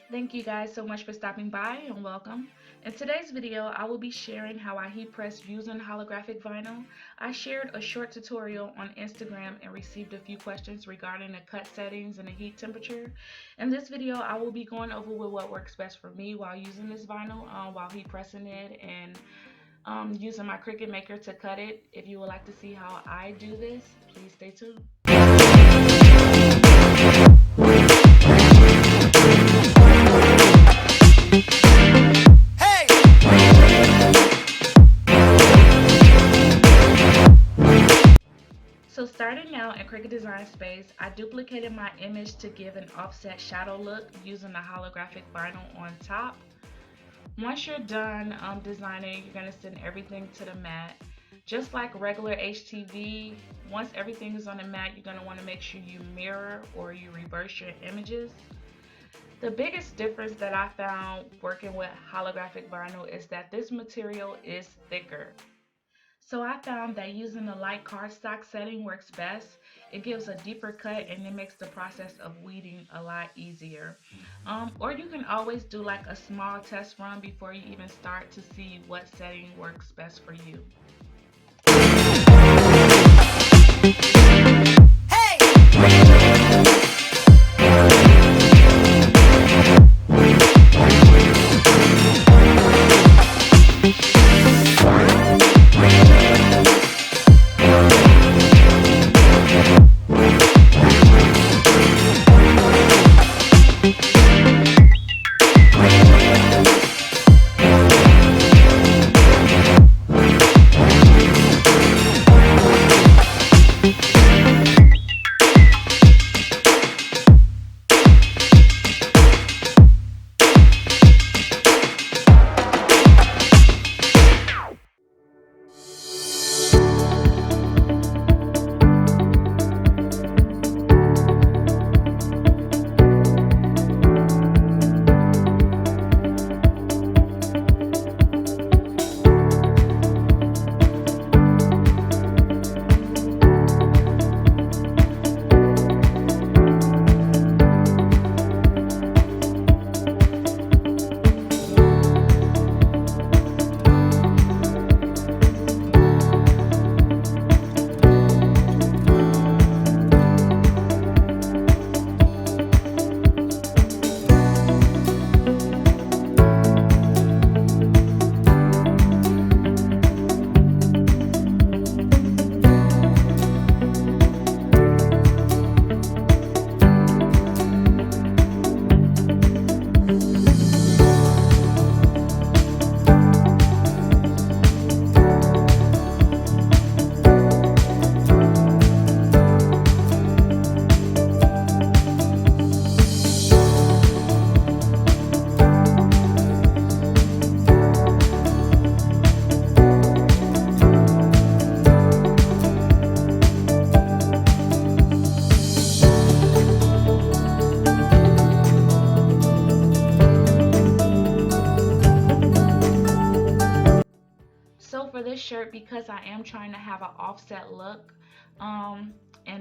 Thank you guys so much for stopping by and welcome. In today's video, I will be sharing how I heat press using holographic vinyl. I shared a short tutorial on Instagram and received a few questions regarding the cut settings and the heat temperature. In this video, I will be going over with what works best for me while using this vinyl, while heat pressing it and using my Cricut maker to cut it. If you would like to see how I do this, please stay tuned. So starting out in Cricut Design Space, I duplicated my image to give an offset shadow look using the holographic vinyl on top. Once you're done designing, you're going to send everything to the mat. Just like regular HTV, once everything is on the mat, you're going to want to make sure you mirror or you reverse your images. The biggest difference that I found working with holographic vinyl is that this material is thicker. So I found that using the light cardstock setting works best. It gives a deeper cut and it makes the process of weeding a lot easier. Or you can always do like a small test run before you even start to see what setting works best for you. So for this shirt, because I am trying to have an offset look, and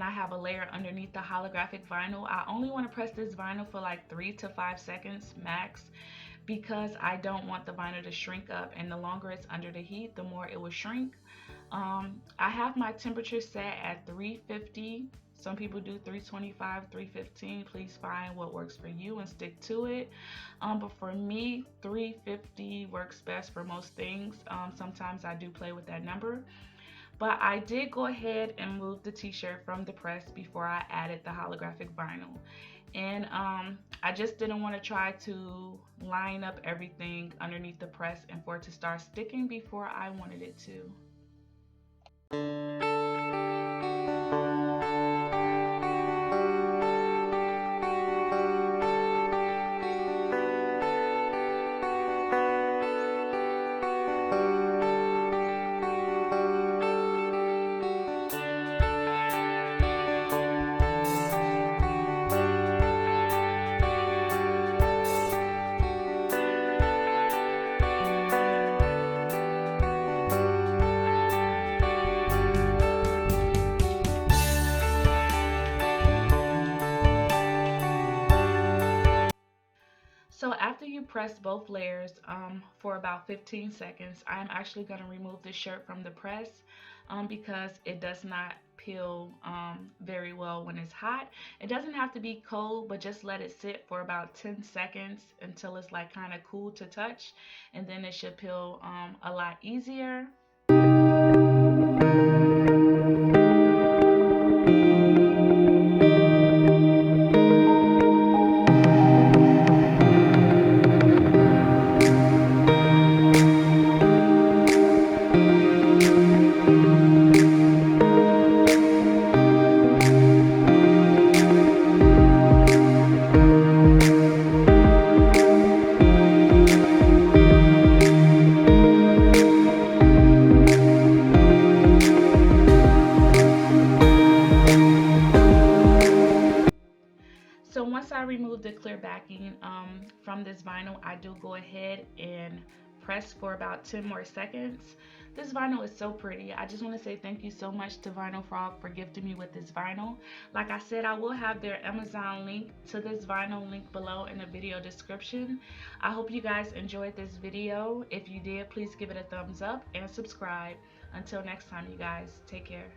I have a layer underneath the holographic vinyl, I only want to press this vinyl for like 3 to 5 seconds max because I don't want the vinyl to shrink up, and the longer it's under the heat, the more it will shrink. I have my temperature set at 350. Some people do 325, 315. Please find what works for you and stick to it. But for me, 350 works best for most things. Sometimes I do play with that number. But I did go ahead and move the t-shirt from the press before I added the holographic vinyl. And I just didn't want to try to line up everything underneath the press and for it to start sticking before I wanted it to. So after you press both layers for about 15 seconds, I'm actually going to remove the shirt from the press because it does not peel very well when it's hot. It doesn't have to be cold, but just let it sit for about 10 seconds until it's like kind of cool to touch, and then it should peel a lot easier. So once I remove the clear backing from this vinyl, I do go ahead and press for about 10 more seconds. This vinyl is so pretty. I just want to say thank you so much to Vinyl Frog for gifting me with this vinyl. Like I said, I will have their Amazon link to this vinyl link below in the video description. I hope you guys enjoyed this video. If you did, please give it a thumbs up and subscribe. Until next time, you guys, take care.